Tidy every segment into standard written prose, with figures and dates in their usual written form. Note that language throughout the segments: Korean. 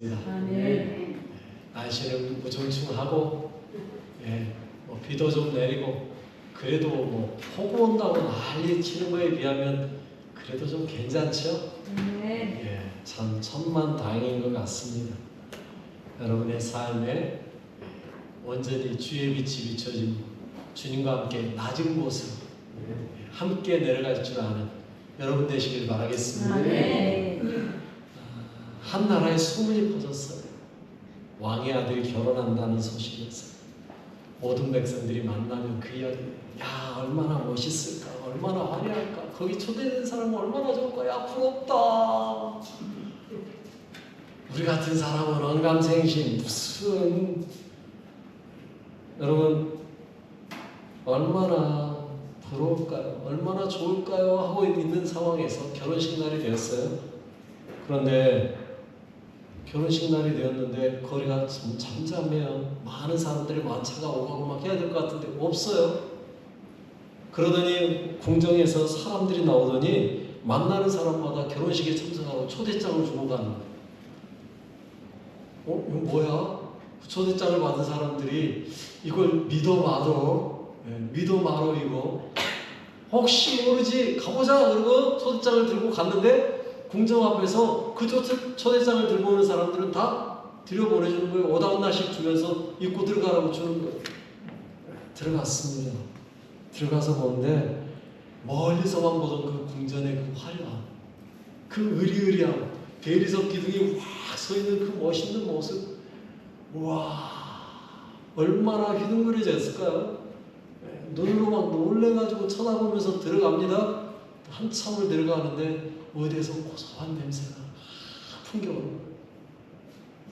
네. 날씨는 우중충하고 비도 좀 내리고 그래도 폭우 온다고 난리 치는 거에 비하면 그래도 좀 괜찮죠? 참 천만다행인 것 같습니다. 여러분의 삶에 온전히 주의 빛이 비춰진 주님과 함께 낮은 곳으로 함께 내려갈 줄 아는 여러분 되시길 바라겠습니다. 한 나라에 소문이 퍼졌어요. 왕의 아들이 결혼한다는 소식이었어요. 모든 백성들이 만나면 그 이야기, 야 얼마나 멋있을까, 얼마나 화려할까, 거기 초대된 사람은 얼마나 좋을까, 야 부럽다. 우리 같은 사람은 언감생심 무슨, 여러분 얼마나 부러울까요, 얼마나 좋을까요 하고 있는 상황에서 결혼식 날이 되었어요. 그런데 결혼식 날이 되었는데 거리가 좀 잠잠해요. 많은 사람들이 만차가 오가고 막 해야 될 것 같은데 없어요. 그러더니 궁정에서 사람들이 나오더니 만나는 사람마다 결혼식에 참석하고 초대장을 주고 가는 거예요. 이거 뭐야? 초대장을 받은 사람들이 이걸 믿어 말어 이거 혹시 모르지 가보자 그러고 초대장을 들고 갔는데 궁정 앞에서 그 초대장을 들고 오는 사람들은 다 들여보내주는 거예요. 5-1씩 주면서 입고 들어가라고 주는 거예요. 들어갔습니다. 들어가서 보는데 멀리서만 보던 그 궁전의 그 화려함, 그 의리의리함, 대리석 기둥이 확 서있는 그 멋있는 모습, 우와 얼마나 휘둥그레졌을까요? 눈으로 막 놀래가지고 쳐다보면서 들어갑니다. 한참을 들어가는데 어디에서 고소한 냄새가 풍겨오는 거예요.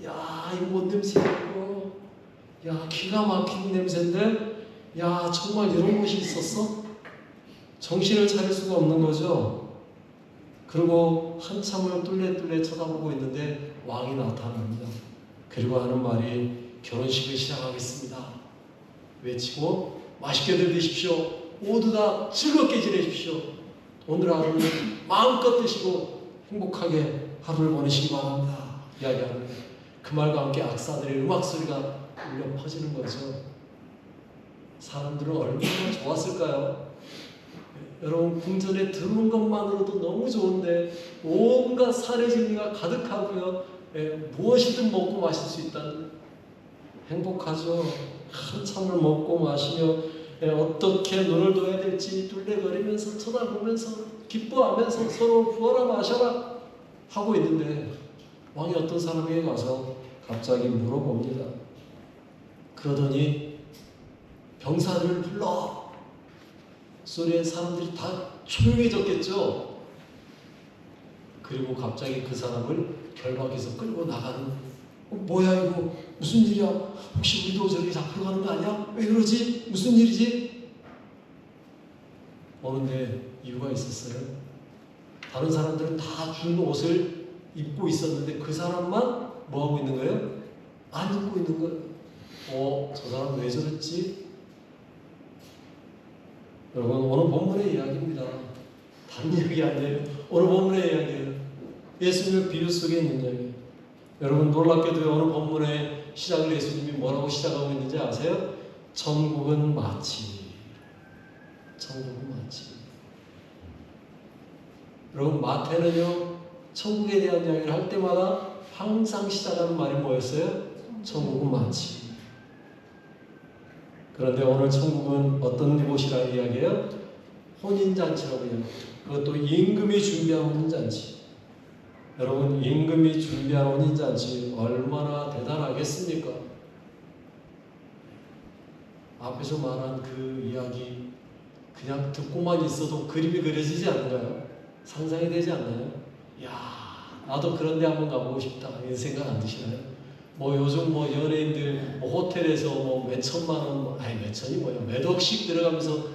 야 이거 뭔 냄새야 이거. 야 기가 막힌 냄새인데 야 정말 이런 곳이 있었어? 정신을 차릴 수가 없는 거죠. 그리고 한참을 뚫레뚫레 쳐다보고 있는데 왕이 나타납니다. 그리고 하는 말이 결혼식을 시작하겠습니다 외치고 맛있게들 드십시오. 모두 다 즐겁게 지내십시오. 오늘 하루는 마음껏 드시고 행복하게 하루를 보내시기 바랍니다. 이야기하는 그 말과 함께 악사들의 음악 소리가 울려 퍼지는 거죠. 사람들은 얼마나 좋았을까요? 여러분 궁전에 들어온 것만으로도 너무 좋은데 온갖 사례 진리가 가득하고요. 무엇이든 먹고 마실 수 있다는 행복하죠. 한참을 먹고 마시며 어떻게 눈을 둬야 될지 뚫레거리면서 쳐다보면서 기뻐하면서 서로 부어라 마셔라 하고 있는데 왕이 어떤 사람에게 가서 갑자기 물어봅니다. 그러더니 병사를 불러. 소리에 사람들이 다 조용해졌겠죠. 그리고 갑자기 그 사람을 결박해서 끌고 나가는, 뭐야 이거 무슨 일이야? 혹시 우리도 저기 잡혀가는 거 아니야? 왜 그러지? 무슨 일이지? 오는데 이유가 있었어요. 다른 사람들은 다 준 옷을 입고 있었는데 그 사람만 뭐하고 있는 거예요? 안 입고 있는 거예요. 저 사람 왜 저랬지? 여러분 오늘 본문의 이야기입니다. 다른 이야기 아니에요. 오늘 본문의 이야기예요. 예수님의 비유 속에 있는 이야기예요. 여러분 놀랍게도 오늘 본문의 시작을 예수님이 뭐라고 시작하고 있는지 아세요? 천국은 마치. 천국은 마치. 여러분 마태는요 천국에 대한 이야기를 할 때마다 항상 시작하는 말이 뭐였어요? 천국은 마치. 그런데 오늘 천국은 어떤 곳이라는 이야기예요? 혼인잔치라고 이야기해요. 그것도 임금이 준비한 혼인잔치. 여러분 임금이 준비한 혼인잔치 얼마나 대단하겠습니까? 앞에서 말한 그 이야기 그냥 듣고만 있어도 그림이 그려지지 않나요? 상상이 되지 않나요? 야 나도 그런 데 한번 가보고 싶다 이런 생각 안 드시나요? 요즘 연예인들 호텔에서 몇 천만 원, 몇 천이 뭐야, 몇 억씩 들어가면서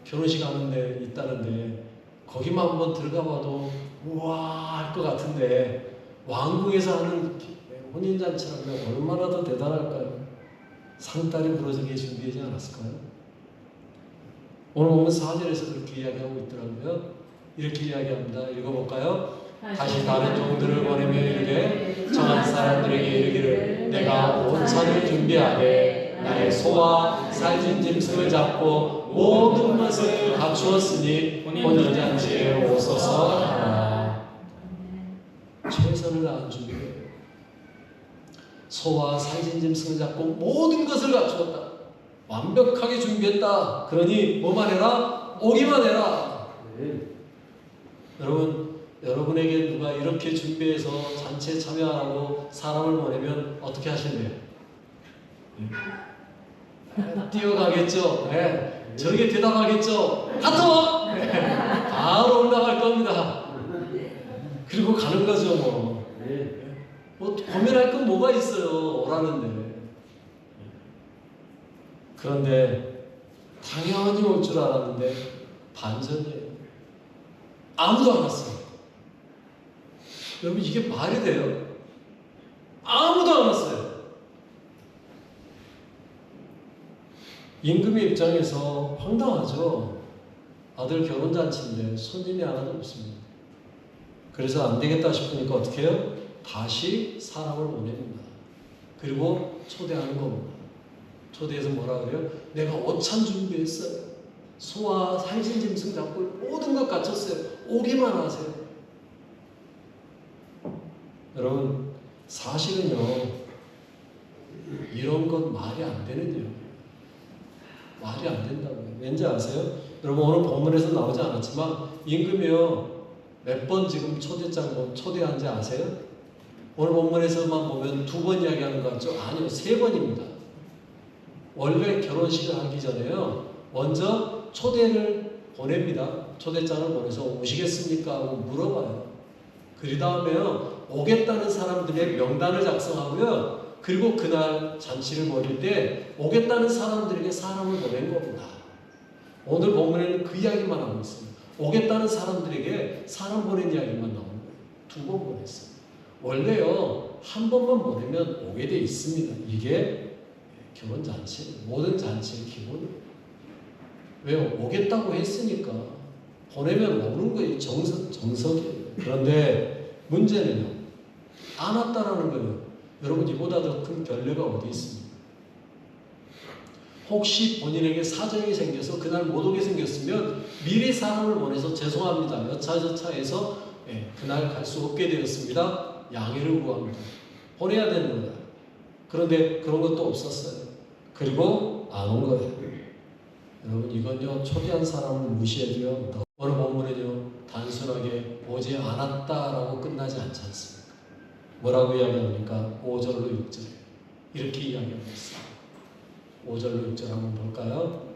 결혼식 하는데 있다는데 거기만 한번 들어가 봐도 우와 할 것 같은데 왕궁에서 하는 혼인잔치라면 얼마나 더 대단할까요? 상다리 부러지게 준비하지 않았을까요? 오늘 보면 4절에서 그렇게 이야기하고 있더라고요. 이렇게 이야기합니다. 읽어볼까요? 다시 다른 종들을 보내며 이르되 정한 사람 너에게 이르기를 내가 온찬을 준비하되 나의 소와 살찐 짐승을 잡고 모든 것을 갖추었으니 혼인잔치에 오소서 하라. 최선을 다한 준비예요. 소와 살찐 짐승을 잡고 모든 것을 갖추었다. 완벽하게 준비했다. 그러니 뭐만 해라? 오기만 해라. 여러분, 여러분에게 누가 이렇게 준비해서 잔치에 참여하라고 사람을 보내면 어떻게 하실래요? 뛰어가겠죠. 네. 저렇게 대답하겠죠. 하트! 네. 바로 올라갈 겁니다. 그리고 가는 거죠. 뭐 고민할 건 뭐가 있어요. 오라는데. 그런데 당연히 올 줄 알았는데 반전이에요. 아무도 안 왔어요. 여러분, 이게 말이 돼요? 아무도 안 왔어요. 임금의 입장에서 황당하죠. 아들 결혼잔치인데 손님이 하나도 없습니다. 그래서 안 되겠다 싶으니까 어떻게 해요? 다시 사람을 보냅니다. 그리고 초대하는 겁니다. 초대해서 뭐라 그래요? 내가 오찬 준비했어요. 소와 살찐 짐승 잡고 모든 것 갖췄어요. 오기만 하세요. 여러분, 사실은요, 이런 건 말이 안 되는 일이에요. 말이 안 된다고요. 왠지 아세요? 여러분, 오늘 본문에서 나오지 않았지만 임금이요, 몇 번 지금 초대장 초대한지 아세요? 오늘 본문에서만 보면 2번 이야기하는 것 같죠? 아니요, 3번입니다. 원래 결혼식을 하기 전에요, 먼저 초대를 보냅니다. 초대장을 보내서 오시겠습니까? 하고 물어봐요. 그 다음에요, 오겠다는 사람들의 명단을 작성하고요, 그리고 그날 잔치를 벌일 때 오겠다는 사람들에게 사람을 보낸 겁니다. 오늘 본문에는 그 이야기만 하고 있습니다. 오겠다는 사람들에게 사람 보낸 이야기만 나오는 거예요. 2번 보냈어요. 원래요, 한 번만 보내면 오게 돼 있습니다. 이게 결혼잔치, 모든 잔치의 기본이에요. 왜요? 오겠다고 했으니까 보내면 오는 거예요. 정석이에요. 그런데 문제는요, 안 왔다라는 거예요. 여러분, 이보다 더 큰 결례가 어디 있습니까? 혹시 본인에게 사정이 생겨서 그날 못 오게 생겼으면 미리 사람을 보내서 죄송합니다. 여차저차해서 그날 갈 수 없게 되었습니다. 양해를 구합니다. 보내야 되는 거예요. 그런데 그런 것도 없었어요. 그리고 안 온 거예요. 여러분, 이건요, 초대한 사람을 무시해도요, 오늘 본문은요, 단순하게 오지 않았다라고 끝나지 않지 않습니까? 뭐라고 이야기합니까? 5절로 6절 이렇게 이야기하고 있습니다. 5절로 6절 한번 볼까요?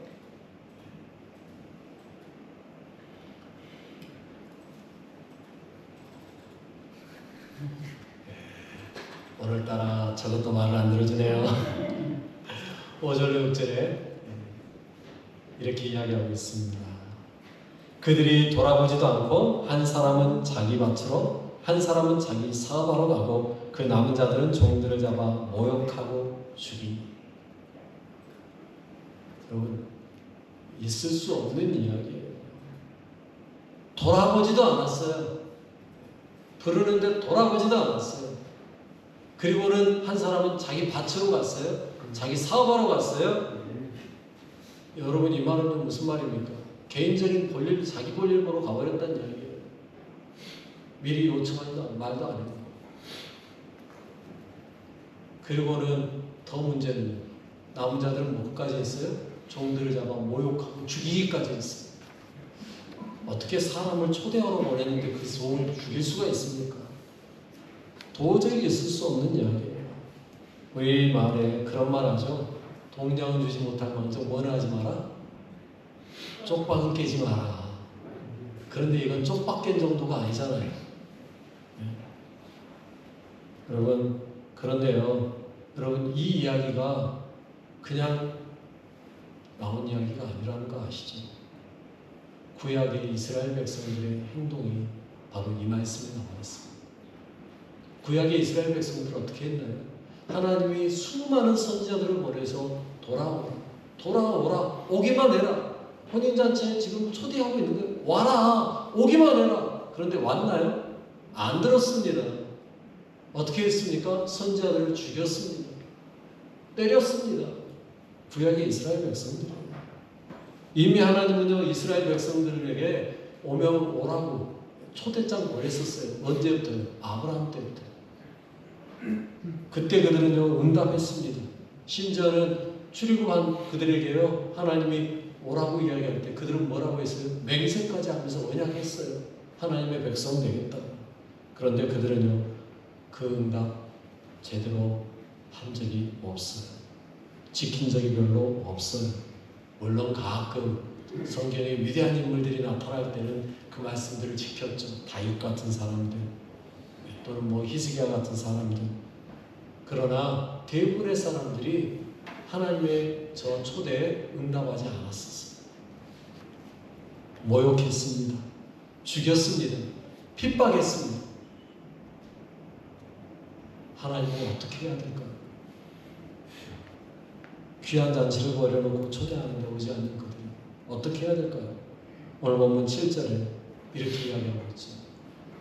오늘따라 저것도 말을 안 들어주네요. 5절로 6절에 이렇게 이야기하고 있습니다. 그들이 돌아보지도 않고 한 사람은 자기 밭으로 한 사람은 자기 사업하러 가고 그 남은 자들은 종들을 잡아 모욕하고 죽이니. 여러분, 있을 수 없는 이야기예요. 돌아보지도 않았어요. 부르는데 돌아보지도 않았어요. 그리고는 한 사람은 자기 밭으로 갔어요. 자기 사업하러 갔어요. 여러분, 이 말은 무슨 말입니까? 개인적인 볼일, 자기 볼일 보러 가버렸다는 이야기예요. 미리 요청하지도 말도 안 했고. 그리고는 더 문제는요, 남은 자들은 뭐까지 했어요? 종들을 잡아 모욕하고 죽이기까지 했어요. 어떻게 사람을 초대하러 보냈는데 그 종을 죽일 수가 있습니까? 도저히 있을 수 없는 이야기예요. 우리 말에 그런 말 하죠. 동정은 주지 못할 망정 뭐는 하지 마라? 쪽박은 깨지 마라. 그런데 이건 쪽박 깬 정도가 아니잖아요. 네. 여러분, 그런데요, 여러분, 이 이야기가 그냥 나온 이야기가 아니라는 거 아시죠? 구약의 이스라엘 백성들의 행동이 바로 이 말씀에 나와 있습니다. 구약의 이스라엘 백성들은 어떻게 했나요? 하나님이 수많은 선지자들을 보내서 돌아오라, 오기만 해라. 혼인잔치에 지금 초대하고 있는 거예요. 와라, 오기만 해라. 그런데 왔나요? 안 들었습니다. 어떻게 했습니까? 선지자들을 죽였습니다. 때렸습니다. 구약의 이스라엘 백성들. 이미 하나님은요 이스라엘 백성들에게 오면 오라고 초대장 보냈었어요. 언제부터요? 아브라함 때부터. 그때 그들은요 응답했습니다. 심지어는 출애굽한 그들에게요 하나님이 오라고 이야기할 때 그들은 뭐라고 했어요? 맹세까지 하면서 언약했어요. 하나님의 백성 되겠다. 그런데 그들은요 그 응답 제대로 한 적이 없어요. 지킨 적이 별로 없어요. 물론 가끔 성경에 위대한 인물들이 나타날 때는 그 말씀들을 지켰죠. 다윗 같은 사람들 또는 뭐 히스기야 같은 사람들. 그러나 대부분의 사람들이 하나님의 저 초대에 응답하지 않았었어요. 모욕했습니다. 죽였습니다. 핍박했습니다. 하나님은 어떻게 해야 될까요? 귀한 잔치를 버려놓고 초대하는데 오지 않는 그들이 어떻게 해야 될까요? 오늘 본문 7절에 이렇게 이야기하고 있죠.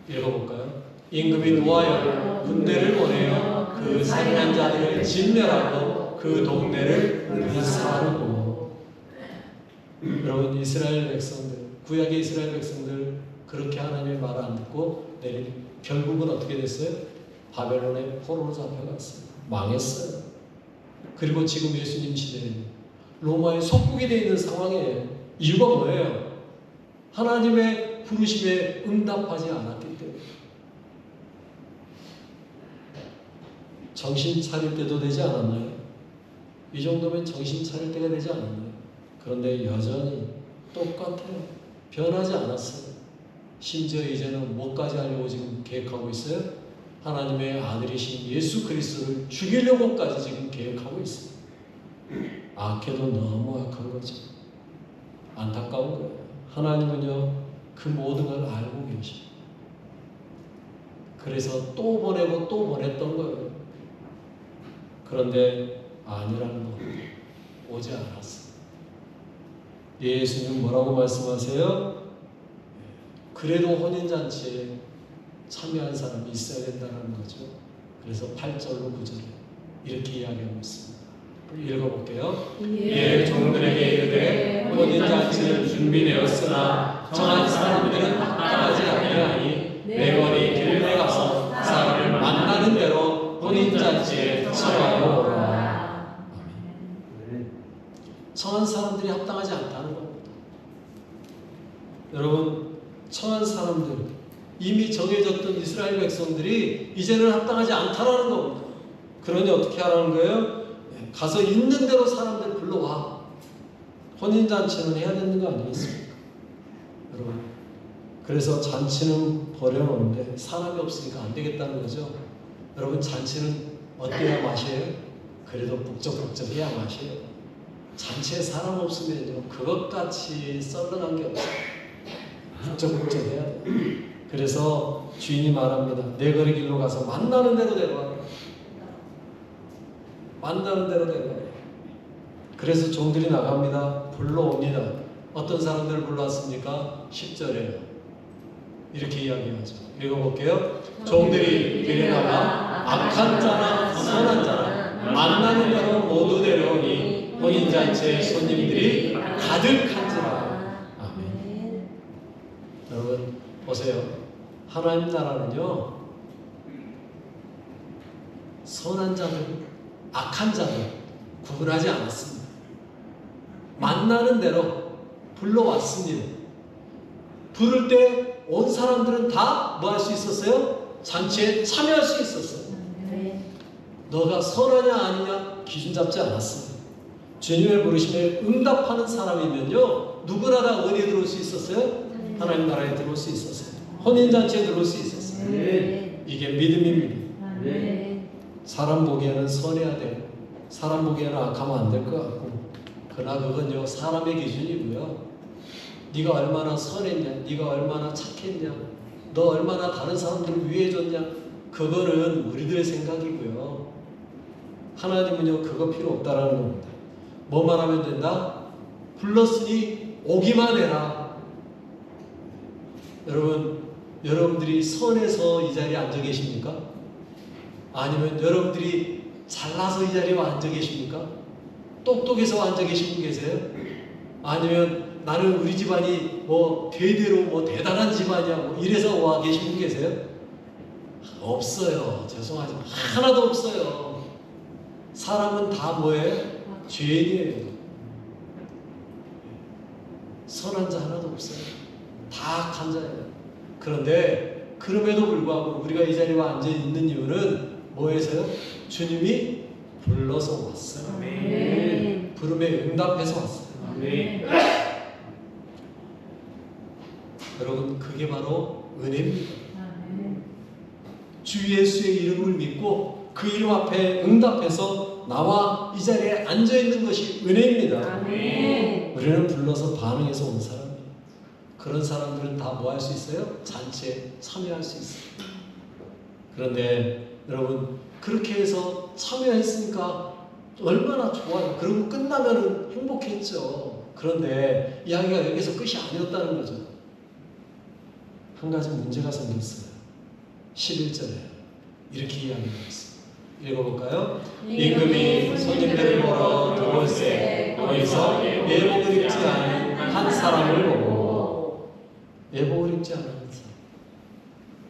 읽어볼까요? 임금이 노하여 군대를 보내어 그 살인한 자들을 진멸하고 그 동네를 불사르고. 여러분 이스라엘 백성들 구약의 이스라엘 백성들 그렇게 하나님의 말을 안 듣고 내린 결국은 어떻게 됐어요? 바벨론의 포로로 잡혀갔어요. 망했어요. 그리고 지금 예수님 시대에는 로마의 속국이 되어 있는 상황에 이유가 뭐예요? 하나님의 부르심에 응답하지 않았기 때문에. 정신 차릴 때도 되지 않았나요? 이 정도면 정신 차릴 때가 되지 않았나요? 그런데 여전히 똑같아요. 변하지 않았어요. 심지어 이제는 뭐까지 하려고 지금 계획하고 있어요? 하나님의 아들이신 예수 그리스도를 죽이려고까지 지금 계획하고 있어요. 악해도 너무 악한 거죠. 안타까운 거예요. 하나님은요 그 모든 걸 알고 계셔요. 그래서 또 보내고 또 보냈던 거예요. 그런데 아니라는 거 오지 않았어요. 예수님 뭐라고 말씀하세요? 그래도 혼인잔치에 참여한 사람이 있어야 된다는 거죠. 그래서 8절로 9절에 이렇게 이야기하고 있습니다. 읽어볼게요. 예, 종들에게 이르되 혼인잔치는 준비되었으나 정한 사람들은 합당하지 아니하니 내거리 길에 가서 사람을 만나는 대로 혼인잔치에 참여하여 오라. 청한 사람들이 합당하지 않다는 겁니다. 여러분 청한 사람들 이미 정해졌던 이스라엘 백성들이 이제는 합당하지 않다라는 겁니다. 그러니 어떻게 하라는 거예요? 가서 있는 대로 사람들 불러와. 혼인잔치는 해야 되는 거 아니겠습니까? 여러분 그래서 잔치는 버려놓는데 사람이 없으니까 안 되겠다는 거죠. 여러분 잔치는 어때야 맛이에요? 그래도 북적북적해야 맛이에요. 잔치에 사람 없으면요 그것같이 썰렁한 게 없어요. 북적북적해야 돼요. 그래서 주인이 말합니다. 내 거리 길로 가서 만나는 대로 데려와. 만나는 대로 데려와. 그래서 종들이 나갑니다. 불러옵니다. 어떤 사람들을 불러왔습니까? 10절에요. 이렇게 이야기하죠. 읽어볼게요. 종들이 길에 나가 악한 자나 선한 자나 만나는 대로 모두 데려오니 혼인잔치에 손님들이 가득한지라. 아멘. 여러분 보세요. 하나님 나라는요 선한 자들, 악한 자들 구분하지 않았습니다. 만나는 대로 불러왔습니다. 부를 때 온 사람들은 다 뭐 할 수 있었어요? 잔치에 참여할 수 있었어요. 너가 선하냐 아니냐 기준 잡지 않았습니다. 주님의 부르심에 응답하는 사람이면요 누구나 다 어디에 들어올 수 있었어요? 하나님 나라에 들어올 수 있었어요. 혼인잔치에 들어올 수 있었어요. 이게 믿음입니다. 사람 보기에는 선해야 돼요. 사람 보기에는 악하면 안 될 것 같고 그러나 그건요 사람의 기준이고요. 네가 얼마나 선했냐, 네가 얼마나 착했냐, 너 얼마나 다른 사람들을 위해줬냐 그거는 우리들의 생각이고요. 하나님은요 그거 필요 없다라는 겁니다. 뭐만 하면 된다? 불렀으니 오기만 해라. 여러분, 여러분들이 선해서 이 자리에 앉아 계십니까? 아니면 여러분들이 잘나서 이 자리에 앉아 계십니까? 똑똑해서 앉아 계신 분 계세요? 아니면 나는 우리 집안이 뭐 대대로 뭐 대단한 집안이야 뭐 이래서 와 계신 분 계세요? 없어요. 죄송하지만 하나도 없어요. 사람은 다 뭐예요? 죄인이에요. 선한 자 하나도 없어요. 다 악한 자예요. 그런데 그럼에도 불구하고 우리가 이 자리에 앉아 있는 이유는 뭐에서요? 주님이 불러서 왔어요. 아멘. 부름에 응답해서 왔어요. 아멘. 여러분 그게 바로 은혜입니다. 아멘. 주 예수의 이름을 믿고 그 이름 앞에 응답해서 나와 이 자리에 앉아 있는 것이 은혜입니다. 아멘. 우리는 불러서 반응해서 온 사람이에요. 그런 사람들은 다 뭐 할 수 있어요? 잔치에 참여할 수 있어요. 그런데 여러분 그렇게 해서 참여했으니까 얼마나 좋아요. 그리고 끝나면 행복했죠. 그런데 이야기가 여기서 끝이 아니었다는 거죠. 한 가지 문제가 생겼어요. 11절에 이렇게 이야기가 있어요. 읽어볼까요? 임금이 손님들을 보러 들어올세 거기서 예복을 입지 않은 한 사람을 보고, 예복을 입지 않은 사람,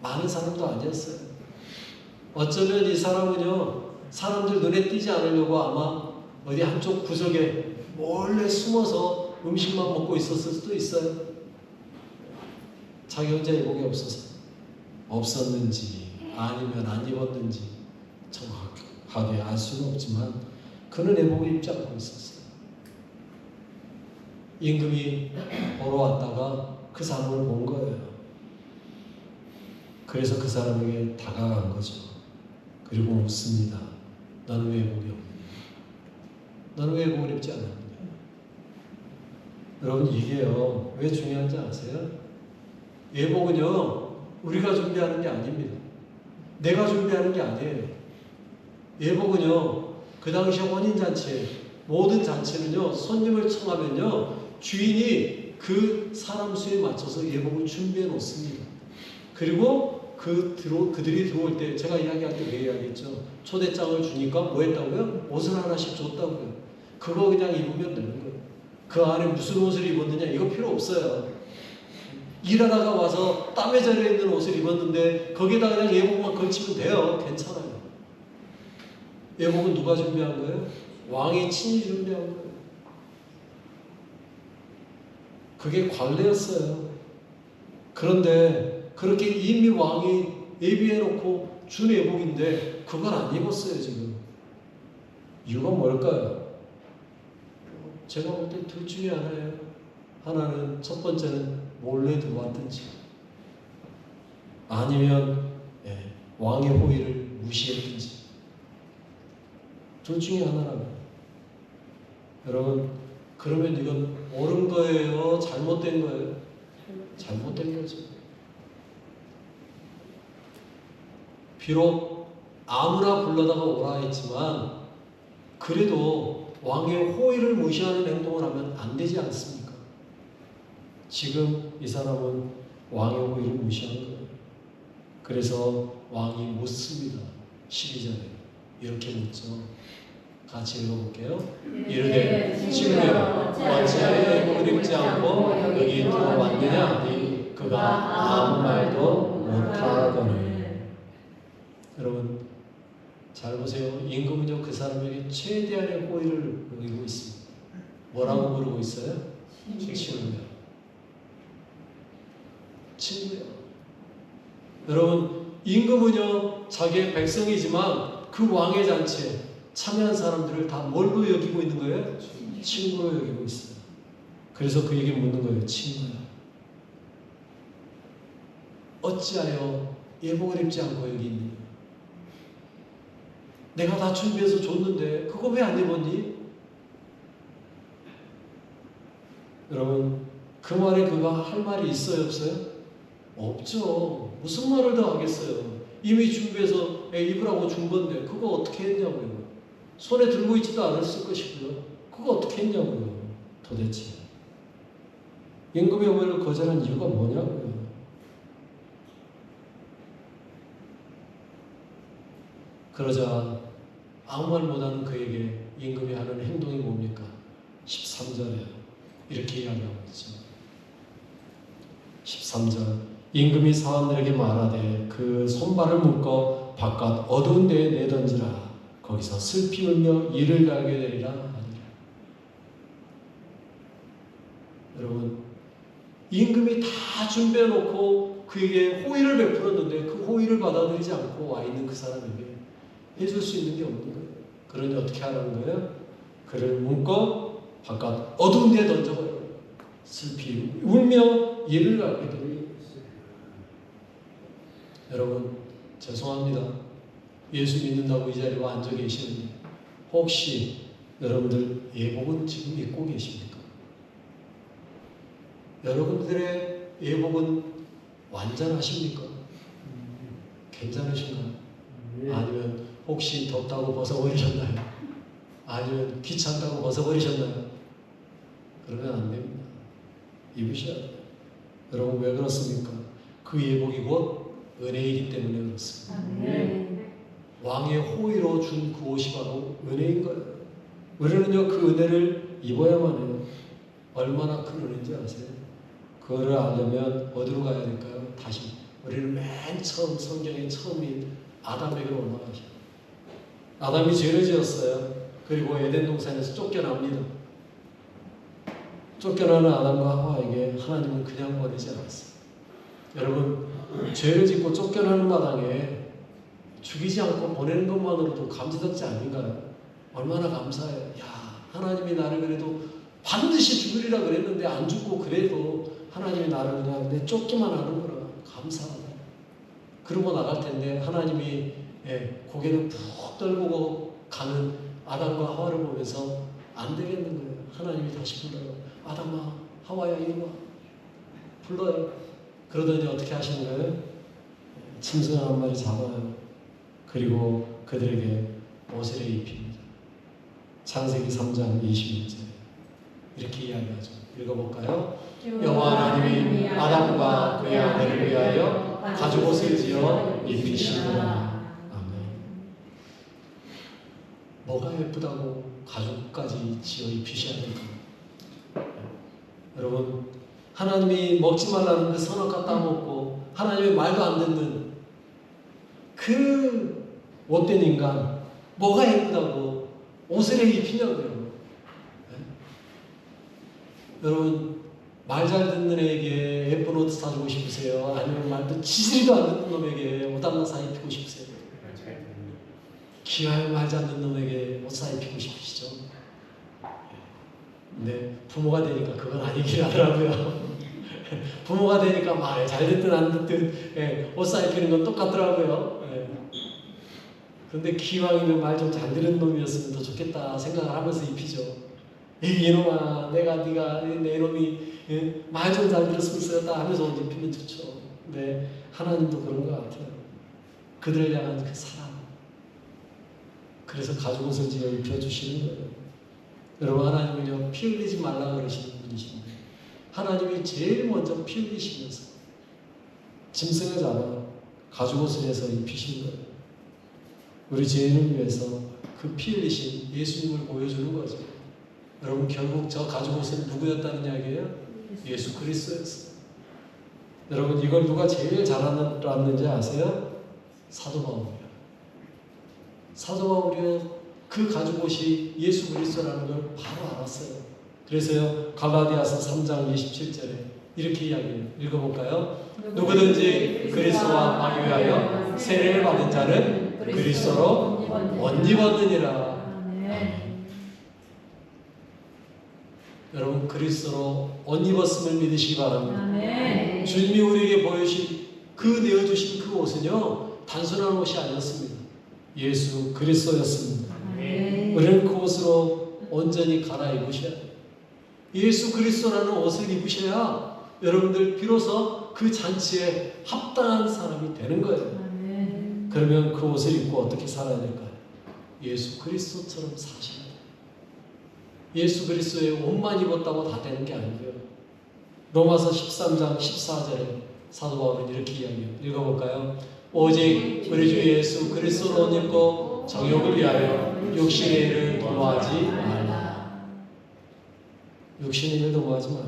많은 사람도 아니었어요. 어쩌면 이 사람은요 사람들 눈에 띄지 않으려고 아마 어디 한쪽 구석에 몰래 숨어서 음식만 먹고 있었을 수도 있어요. 자기 혼자 예복이 없어서 없었는지 아니면 안 입었는지 정확하게 알 수는 없지만 그는 예복을 입지 않고 있었어요. 임금이 보러 왔다가 그 사람을 본 거예요. 그래서 그 사람에게 다가간 거죠. 그리고 묻습니다. 너는 왜 예복이 없느냐? 너는 왜 예복을 입지 않았느냐? 여러분 이게요 왜 중요한지 아세요? 예복은요 우리가 준비하는 게 아닙니다. 내가 준비하는 게 아니에요. 예복은요 그 당시에 혼인잔치에 모든 잔치는요 손님을 청하면요 주인이 그 사람 수에 맞춰서 예복을 준비해 놓습니다. 그리고 그들이 들어올 때 제가 이야기할 때 왜 이야기했죠? 초대장을 주니까 뭐 했다고요? 옷을 하나씩 줬다고요. 그거 그냥 입으면 되는 거예요. 그 안에 무슨 옷을 입었느냐 이거 필요 없어요. 일하다가 와서 땀에 절여 있는 옷을 입었는데 거기에다 그냥 예복만 걸치면 돼요. 괜찮아요. 예복은 누가 준비한 거예요? 왕이 친히 준비한 거예요. 그게 관례였어요. 그런데 그렇게 이미 왕이 예비해놓고 준 예복인데 그걸 안 입었어요 지금. 이유가 뭘까요? 제가 볼 때 둘 중에 하나예요. 하나는 첫 번째는 몰래 들어왔든지 아니면 왕의 호의를 무시했든지 둘 중에 하나라고요. 여러분 그러면 이건 옳은 거예요? 잘못된 거예요? 잘못된 거죠. 비록 아무나 불러다가 오라 했지만 그래도 왕의 호의를 무시하는 행동을 하면 안 되지 않습니까? 지금 이 사람은 왕의 호의를 무시한 거예요. 그래서 왕이 묻습니다. 12절에 이렇게 묻죠. 같이 읽어볼게요. 이르되 친구여 어찌하여 예복을 입지 않고 여기 들어왔느냐 하니 그가 아무 말도 못하거늘. 여러분 잘 보세요. 임금은요 그 사람에게 최대한의 호의를 보이고 있습니다. 뭐라고 부르고 있어요? 친구요. 친구요. 여러분 임금은요 자기의 백성이지만 그 왕의 잔치에 참여한 사람들을 다 뭘로 여기고 있는 거예요? 친구로 여기고 있어요. 그래서 그에게 묻는 거예요. 친구야 어찌하여 예복을 입지 않고 여기 있느냐? 내가 다 준비해서 줬는데 그거 왜 안 입었니? 여러분 그 말에 그가 할 말이 있어요 없어요? 없죠. 무슨 말을 더 하겠어요. 이미 준비해서 입으라고 준 건데 그거 어떻게 했냐고요. 손에 들고 있지도 않았을 것이고요. 그거 어떻게 했냐고요. 도대체 임금의 호의를 거절한 이유가 뭐냐고요. 그러자 아무 말 못하는 그에게 임금이 하는 행동이 뭡니까? 13절에 이렇게 이야기하고 있죠. 13절 임금이 사원들에게 말하되 그 손발을 묶어 바깥 어두운 데에 내던지라. 거기서 슬피 울며 이를 갈게 되리라 하니라. 여러분, 임금이 다 준비해 놓고 그에게 호의를 베풀었는데 그 호의를 받아들이지 않고 와 있는 그 사람에게 해줄 수 있는 게 없는 거예요. 그러니 어떻게 하라는 거예요? 그를 묶어 바깥 어두운 데에 던져버려요. 슬피 울며 이를 갈게 되리라. 여러분, 죄송합니다. 예수 믿는다고 이 자리에 앉아 계시는데 혹시 여러분들 예복은 지금 입고 계십니까? 여러분들의 예복은 완전하십니까? 괜찮으신가요? 아니면 혹시 덥다고 벗어버리셨나요? 아니면 귀찮다고 벗어버리셨나요? 그러면 안 됩니다. 입으셔야 돼요. 여러분, 왜 그렇습니까? 그 예복이 곧 은혜이기 때문에 그렇습니다. 왕의 호의로 준 그 옷이 바로 은혜인 거예요. 우리는요, 그 은혜를 입어야만 해요. 얼마나 큰 은혜인지 아세요? 그거를 알려면 어디로 가야 될까요? 다시 우리는 맨 처음 성경의 처음인 아담에게로 올라가죠. 아담이 죄를 지었어요. 그리고 에덴 동산에서 쫓겨납니다. 쫓겨나는 아담과 하와에게 하나님은 그냥 보내지 않았어요. 여러분, 죄를 짓고 쫓겨나는 마당에 죽이지 않고 보내는 것만으로도 감사덕지 아닌가요? 얼마나 감사해요. 야, 하나님이 나를 그래도 반드시 죽으리라 그랬는데 안 죽고 그래도 하나님이 나를 그냥 내 쫓기만 하는구나. 감사하다. 그러고 나갈 텐데 하나님이 고개를 푹 떨고 가는 아담과 하와를 보면서 안 되겠는 거예요. 하나님이 다시 불러요. 아담아, 하와야 이리 와. 불러요. 그러더니 어떻게 하시는 거예요? 짐승 한 마리 잡아요. 그리고 그들에게 옷을 입힙니다. 창세기 3장 21절 이렇게 이야기하죠. 읽어볼까요? 여호와 하나님이 아담과 그의 아내를 위하여 가죽옷을 지어 입히시니라. 아멘. 뭐가 예쁘다고 가죽까지 지어 입히셔야 될까? 여러분, 하나님이 먹지 말라는 그 선악과 따먹고 하나님의 말도 안 듣는 그 못된 인간, 뭐가 예쁘다고 옷을 입히냐고요. 네? 여러분, 말 잘 듣는 애에게 예쁜 옷 사주고 싶으세요? 아니면 말도 지지리도 안 듣는 놈에게 옷 하나 사 입히고 싶으세요? 기아에 말 잘 듣는 놈에게 옷 사 입히고 싶으시죠? 근데 부모가 되니까 그건 아니긴 하더라고요. 부모가 되니까 말 잘 듣든 안 듣든 옷 사 입히는 건 똑같더라고요. 그런데 기왕이면 말 좀 잘 듣는 놈이었으면 더 좋겠다 생각을 하면서 입히죠. 이놈아, 네가 내 놈이 말 좀 잘 들었으면 쓰였다 하면서 옷 입히면 좋죠. 근데 하나님도 그런 것 같아요. 그들을 향한 그 사랑. 그래서 가죽옷을 지어 입혀주시는 거예요. 여러분, 하나님은요, 피 흘리지 말라 그러시는 분이십니다. 하나님이 제일 먼저 피 흘리시면서 짐승을 잡아 가죽옷을 해서 입히신 거예요. 우리 죄인을 위해서 그 피 흘리신 예수님을 보여주는 거죠. 여러분, 결국 저 가죽옷은 누구였다는 이야기예요? 예수 그리스도였어요. 여러분, 이걸 누가 제일 잘 알았는지 아세요? 사도 바울이요. 사도 바울이요, 그 가죽옷이 예수 그리스도라는 걸 바로 알았어요. 그래서요, 갈라디아서 3장 27절에 이렇게 이야기해요. 읽어볼까요? 누구든지 그리스도와 마귀하여 세례를 받은 자는 그리스도로 옷 입었느니라. 여러분, 그리스도로 옷 입었음을 믿으시기 바랍니다. 주님이 우리에게 보여주신 그 내어주신 그 옷은요, 단순한 옷이 아니었습니다. 예수 그리스도였습니다. 우리는 그 옷으로 온전히 갈아입으셔야 돼요. 예수 그리스도라는 옷을 입으셔야 여러분들 비로소 그 잔치에 합당한 사람이 되는 거예요. 그러면 그 옷을 입고 어떻게 살아야 될까요? 예수 그리스도처럼 사셔야 돼요. 예수 그리스도의 옷만 입었다고 다 되는 게 아니고요. 로마서 13장 14절에 사도 바울은 이렇게 이야기해요. 읽어볼까요? 오직 우리 주 예수 그리스도로 옷 입고 정욕을 위하여 육신의 일을 도모하지 말라. 육신의 일을 도모하지 말라.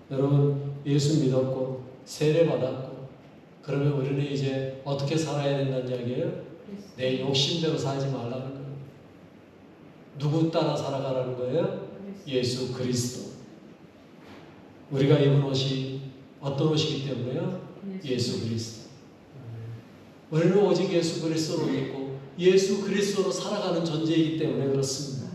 여러분, 예수 믿었고 세례 받았고 그러면 우리는 이제 어떻게 살아야 된다는 이야기예요? 내 욕심대로 살지 말라는 거예요. 누구 따라 살아가라는 거예요? 예수 그리스도. 우리가 입은 옷이 어떤 옷이기 때문에요? 예수 그리스도. 우리는 오직 예수 그리스도로 입고 예수 그리스도로 살아가는 존재이기 때문에 그렇습니다.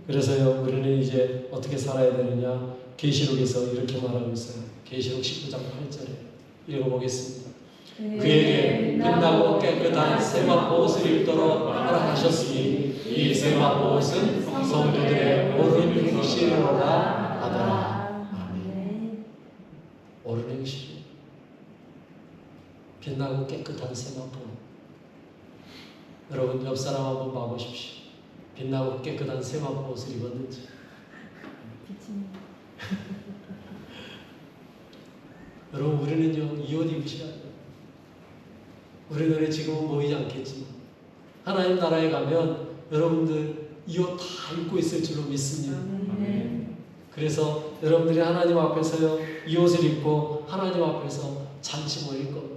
그래서요, 우리는 이제 어떻게 살아야 되느냐? 계시록에서 이렇게 말하고 있어요. 계시록 19장 8절에 읽어보겠습니다. 그에게 빛나고 깨끗한 세마포 옷을 입도록 허락하셨으니 이 세마포 옷은 성도들의 옳은 행실이로다 하더라. 아멘. 옳은 행실. 빛나고 깨끗한 세마포. 여러분, 옆 사람 한번 봐보십시오. 빛나고 깨끗한 세마포 옷을 입었는지. 여러분, 우리는요, 이 옷 입으셔야 돼요. 우리는 지금은 보이지 않겠지만 하나님 나라에 가면 여러분들 이 옷 다 입고 있을 줄로 믿습니다. 그래서 여러분들이 하나님 앞에서요, 이 옷을 입고 하나님 앞에서 잔치 모일 겁니다.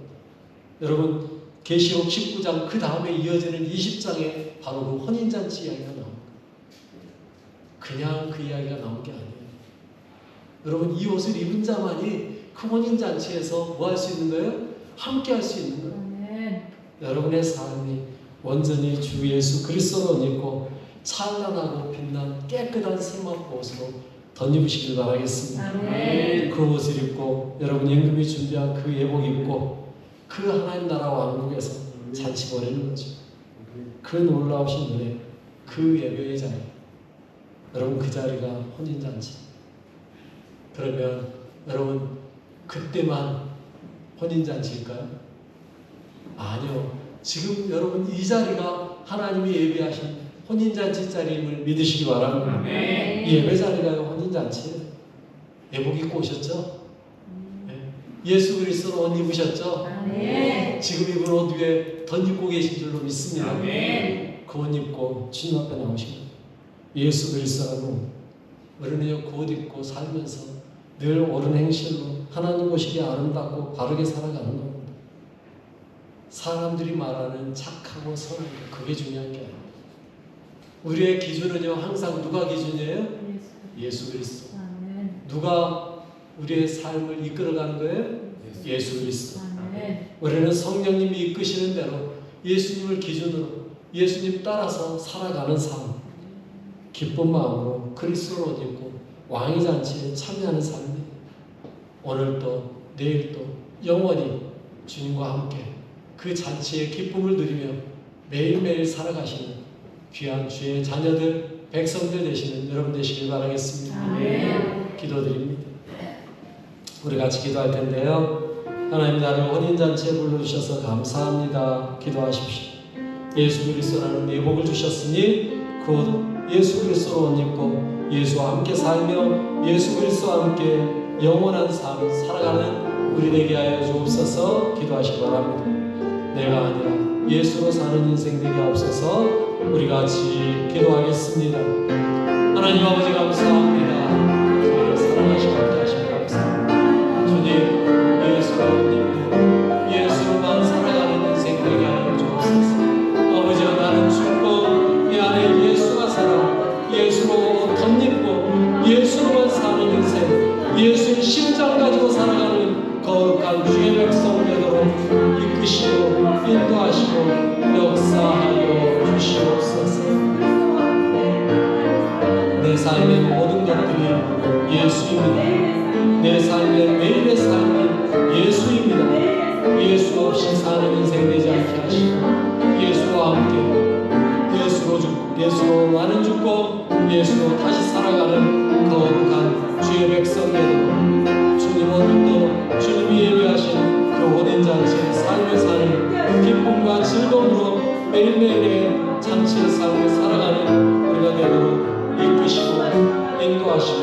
여러분, 계시록 19장 그 다음에 이어지는 20장에 바로 그 혼인잔치 이야기가 나옵니다. 그냥 그 이야기가 나온 게 아니에요. 여러분, 이 옷을 입은 자만이 그 혼인잔치에서 뭐 할 수 있는 거예요? 함께 할 수 있는 거예요. 여러분의 삶이 온전히 주 예수 그리스도로 입고 찬란하고 빛난 깨끗한 세마포 옷으로 덧입으시길 바라겠습니다. 그 옷을 입고 여러분 임금이 준비한 그 예복 입고 그 하나님 나라 왕국에서 잔치 보내는 거죠. 그 놀라우신 은혜, 그 예배의 자리, 여러분 그 자리가 혼인잔치. 그러면 여러분 그때만 혼인잔치일까요? 아니요. 지금 여러분 이 자리가 하나님이 예배하신 혼인잔치 자리임을 믿으시기 바랍니다. 이 예배 자리가 혼인잔치예요. 예복 입고 오셨죠? 예수 그리스도로 옷 입으셨죠? 지금 입은 옷 위에 덧입고 계신 줄로 믿습니다. 그 옷 입고 주님 앞에 나오신 거예요. 예수 그리스도라는 옷. 우리는요, 그 옷 입고 살면서 늘 옳은 행실로 하나님 보시기에 아름답고 바르게 살아가는 겁니다. 사람들이 말하는 착하고 선한 것, 그게 중요한 게 아니에요. 우리의 기준은요, 항상 누가 기준이에요? 예수 그리스도. 누가 우리의 삶을 이끌어가는 거예요? 예수 그리스도. 우리는 성령님이 이끄시는 대로 예수님을 기준으로 예수님 따라서 살아가는 삶, 기쁜 마음으로 그리스도로 옷 입고 왕의 잔치에 참여하는 삶이 오늘도 내일도 영원히 주님과 함께 그 잔치의 기쁨을 누리며 매일매일 살아가시는 귀한 주의 자녀들, 백성들 되시는 여러분 되시길 바라겠습니다. 기도드립니다. 우리 같이 기도할 텐데요. 하나님, 나를 혼인잔치에 불러주셔서 감사합니다. 기도하십시오. 예수 그리스도라는 예복을 주셨으니 곧 예수 그리스도로 옷 입고 예수와 함께 살며 예수 그리스도와 함께 영원한 삶 살아가는 우리 되게 하여 주옵소서. 기도하시기 바랍니다. 내가 아니라 예수로 사는 인생 되게 하옵소서. 우리 같이 기도하겠습니다. 하나님 아버지 감사합니다. 저희를 사랑하시고 함께 하시고 감사합니다. 주님, 예수로 입고 예수로만 살아가는 인생 되게 하여 주옵소서. 아버지여, 나는 죽고 이 안에 예수가 살아 예수로 덧입고 예수로만 사는 인생, 예수의 심장 가지고 살아가는 거룩한 주의 백성 되도록 이끄시고 인도하시고 역사하여 주시옵소서. 내 삶의 모든 것들이 예수입니다. 내 삶의 매일의 삶이 예수입니다. 예수 없이 사는 인생 되지 않게 하시고 예수와 함께 예수로 죽고 예수로 나는 죽고 예수로 다시 살아가는 거룩한 주의 백성 되도록 주님 오늘도 주님이 예배하신 그 혼인잔치의 삶을 사는 기쁨과 즐거움으로 매일매일의 잔치의 삶을 살아가는 우리가 되도록 이끄시고 인도하시고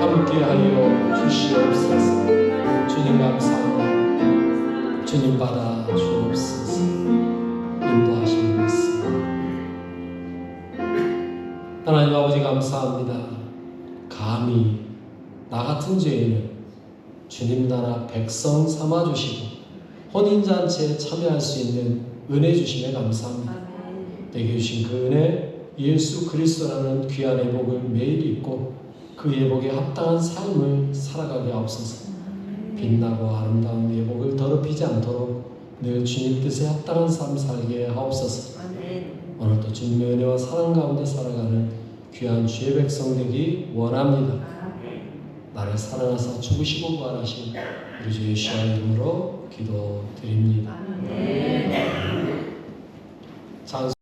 함께하여 주시옵소서. 주님 감사합니다. 주님 받아 주옵소서. 인도하시옵소서. 하나님 아버지 감사합니다. 감히 나 같은 죄인을 주님 나라 백성 삼아주시고 혼인잔치에 참여할 수 있는 은혜 주심에 감사합니다. 내게 주신 그 은혜 예수 그리스도라는 귀한 예복을 매일 입고 그 예복에 합당한 삶을 살아가게 하옵소서. 빛나고 아름다운 예복을 더럽히지 않도록 늘 주님 뜻에 합당한 삶 살게 하옵소서. 오늘도 주님의 은혜와 사랑 가운데 살아가는 귀한 주의 백성 되기 원합니다. 나를 사랑하사 죽으시고 부활하신 우리 주 예수와 이름으로 기도드립니다. 찬송